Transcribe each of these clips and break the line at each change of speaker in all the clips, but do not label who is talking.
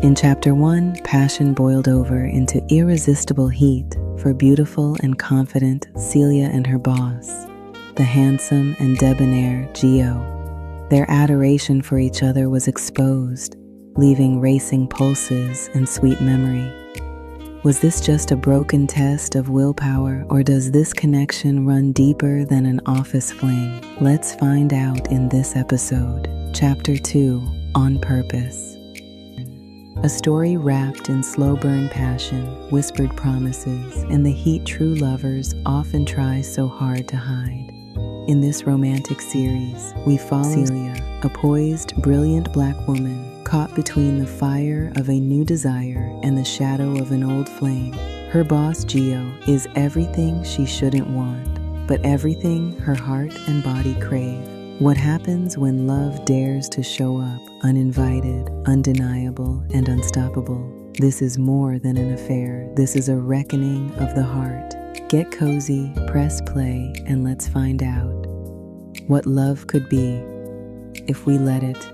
In Chapter 1, passion boiled over into irresistible heat for beautiful and confident Celia and her boss, the handsome and debonair Geo. Their adoration for each other was exposed, leaving racing pulses and sweet memory. Was this just a broken test of willpower, or does this connection run deeper than an office fling? Let's find out in this episode. Chapter 2, On Purpose. A story wrapped in slow burn passion, whispered promises, and the heat true lovers often try so hard to hide. In this romantic series, we follow Celia, a poised, brilliant black woman caught between the fire of a new desire and the shadow of an old flame. Her boss, Geo, is everything she shouldn't want, but everything her heart and body crave. What happens when love dares to show up, uninvited, undeniable, and unstoppable? This is more than an affair. This is a reckoning of the heart. Get cozy, press play, and let's find out what love could be if we let it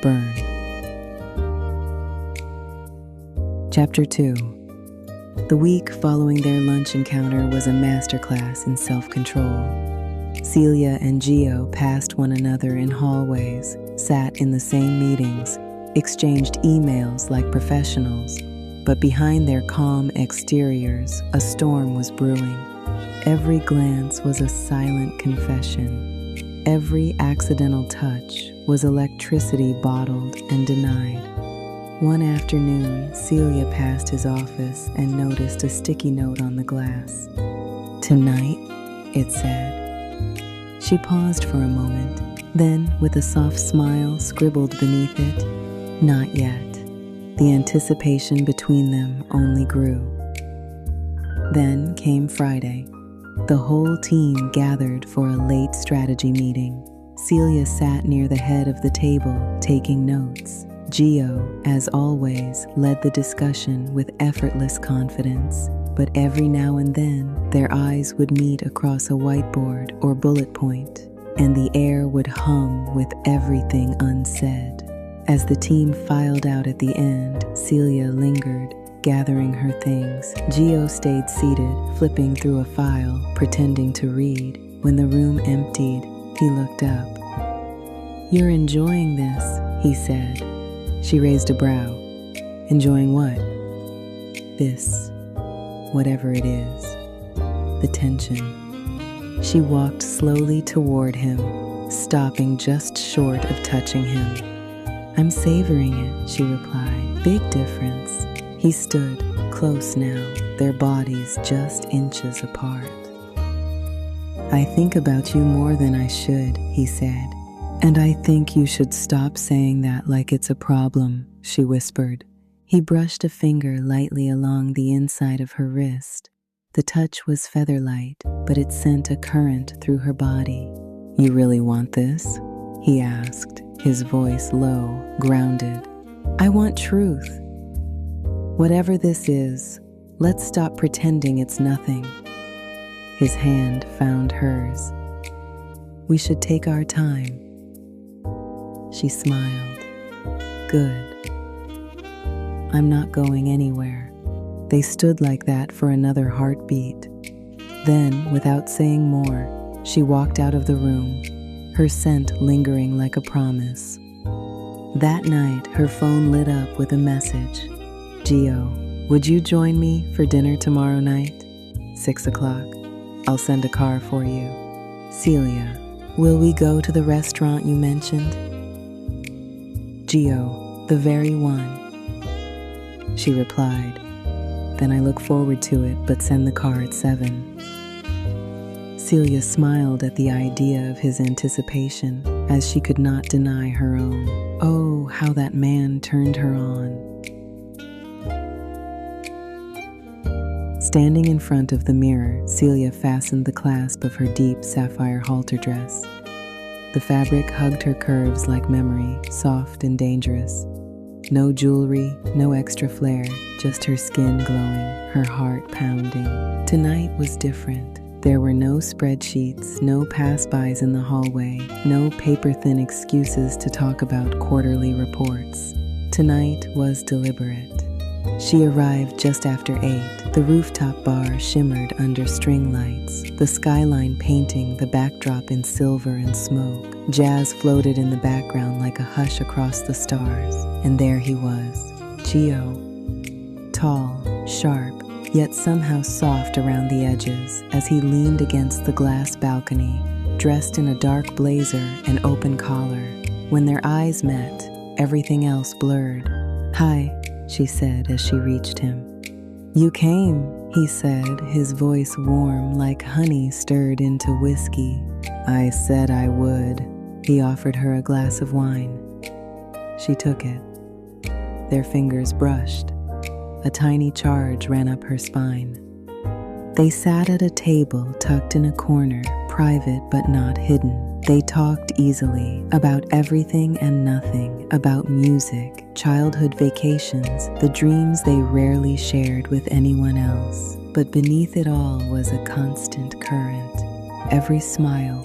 burn. Chapter 2. The week following their lunch encounter was a masterclass in self-control. Celia and Geo passed one another in hallways, sat in the same meetings, exchanged emails like professionals, but behind their calm exteriors, a storm was brewing. Every glance was a silent confession. Every accidental touch was electricity bottled and denied. One afternoon, Celia passed his office and noticed a sticky note on the glass. "Tonight," it said. She paused for a moment, then, with a soft smile scribbled beneath it, "Not yet." The anticipation between them only grew. Then came Friday. The whole team gathered for a late strategy meeting. Celia sat near the head of the table, taking notes. Geo, as always, led the discussion with effortless confidence, but every now and then, their eyes would meet across a whiteboard or bullet point, and the air would hum with everything unsaid. As the team filed out at the end, Celia lingered, gathering her things. Geo stayed seated, flipping through a file, pretending to read. When the room emptied, he looked up. "You're enjoying this," he said. She raised a brow. "Enjoying what?" "This. Whatever it is. The tension." She walked slowly toward him, stopping just short of touching him. "I'm savoring it," she replied. "Big difference." He stood, close now, their bodies just inches apart. "I think about you more than I should," he said. "And I think you should stop saying that like it's a problem," she whispered. He brushed a finger lightly along the inside of her wrist. The touch was feather-light, but it sent a current through her body. "You really want this?" he asked, his voice low, grounded. "I want truth. Whatever this is, let's stop pretending it's nothing." His hand found hers. "We should take our time." She smiled. "Good. I'm not going anywhere." They stood like that for another heartbeat. Then, without saying more, she walked out of the room, her scent lingering like a promise. That night, her phone lit up with a message. "Geo, would you join me for dinner tomorrow night? 6 o'clock. I'll send a car for you." "Celia, will we go to the restaurant you mentioned?" "Geo, the very one," she replied. "Then I look forward to it, but send the car at 7. Celia smiled at the idea of his anticipation, as she could not deny her own. Oh, how that man turned her on. Standing in front of the mirror, Celia fastened the clasp of her deep sapphire halter dress. The fabric hugged her curves like memory, soft and dangerous. No jewelry, no extra flair, just her skin glowing, her heart pounding. Tonight was different. There were no spreadsheets, no pass-bys in the hallway, no paper-thin excuses to talk about quarterly reports. Tonight was deliberate. She arrived just after 8. The rooftop bar shimmered under string lights, the skyline painting the backdrop in silver and smoke. Jazz floated in the background like a hush across the stars. And there he was, Geo. Tall, sharp, yet somehow soft around the edges as he leaned against the glass balcony, dressed in a dark blazer and open collar. When their eyes met, everything else blurred. "Hi," she said as she reached him. "You came," he said, his voice warm like honey stirred into whiskey. "I said I would." He offered her a glass of wine. She took it. Their fingers brushed. A tiny charge ran up her spine. They sat at a table tucked in a corner, private but not hidden. They talked easily about everything and nothing, about music, childhood vacations, the dreams they rarely shared with anyone else. But beneath it all was a constant current. Every smile,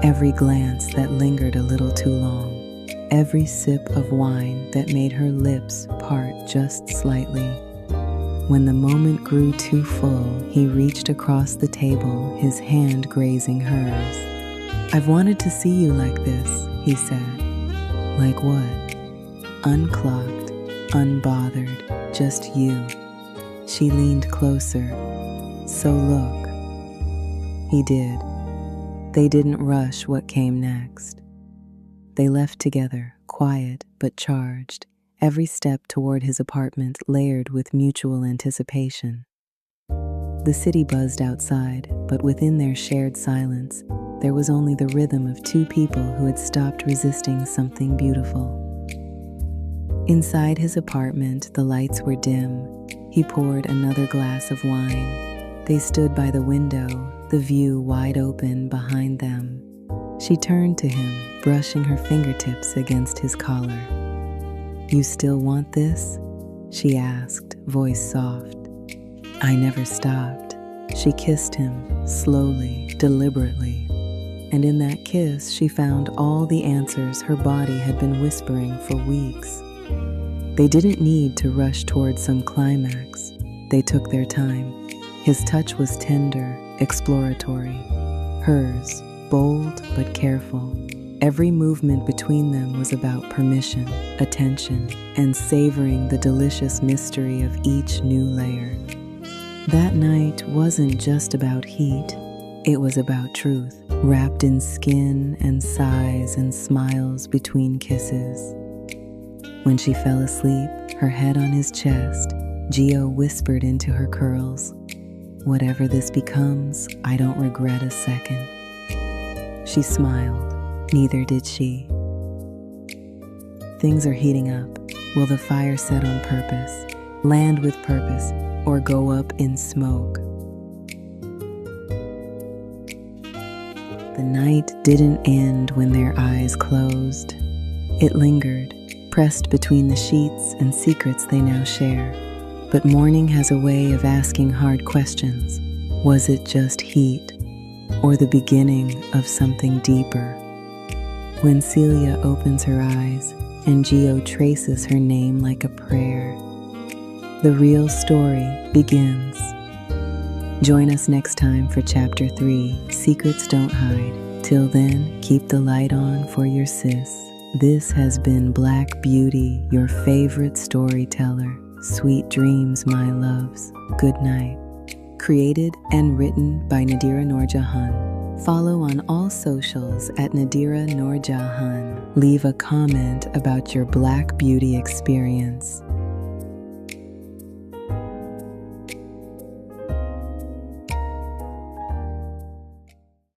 every glance that lingered a little too long, every sip of wine that made her lips part just slightly. When the moment grew too full, he reached across the table, his hand grazing hers. "I've wanted to see you like this," he said. "Like what?" "Unclocked, unbothered, just you." She leaned closer. "So look." He did. They didn't rush what came next. They left together, quiet but charged, every step toward his apartment layered with mutual anticipation. The city buzzed outside, but within their shared silence, there was only the rhythm of two people who had stopped resisting something beautiful. Inside his apartment, the lights were dim. He poured another glass of wine. They stood by the window, the view wide open behind them. She turned to him, brushing her fingertips against his collar. "You still want this?" she asked, voice soft. "I never stopped." She kissed him, slowly, deliberately. And in that kiss, she found all the answers her body had been whispering for weeks. They didn't need to rush toward some climax. They took their time. His touch was tender, exploratory. Hers, bold but careful. Every movement between them was about permission, attention, and savoring the delicious mystery of each new layer. That night wasn't just about heat. It was about truth, wrapped in skin and sighs and smiles between kisses. When she fell asleep, her head on his chest, Geo whispered into her curls, "Whatever this becomes, I don't regret a second." She smiled. Neither did she. Things are heating up. Will the fire set on purpose, land with purpose, or go up in smoke? The night didn't end when their eyes closed. It lingered, pressed between the sheets and secrets they now share. But morning has a way of asking hard questions. Was it just heat, or the beginning of something deeper? When Celia opens her eyes and Geo traces her name like a prayer, the real story begins. Join us next time for Chapter 3, Secrets Don't Hide. Till then, keep the light on for your sis. This has been Black Beauty, your favorite storyteller. Sweet dreams, my loves. Good night. Created and written by Nadira Norjahan. Follow on all socials at Nadira Norjahan. Leave a comment about your Black Beauty experience.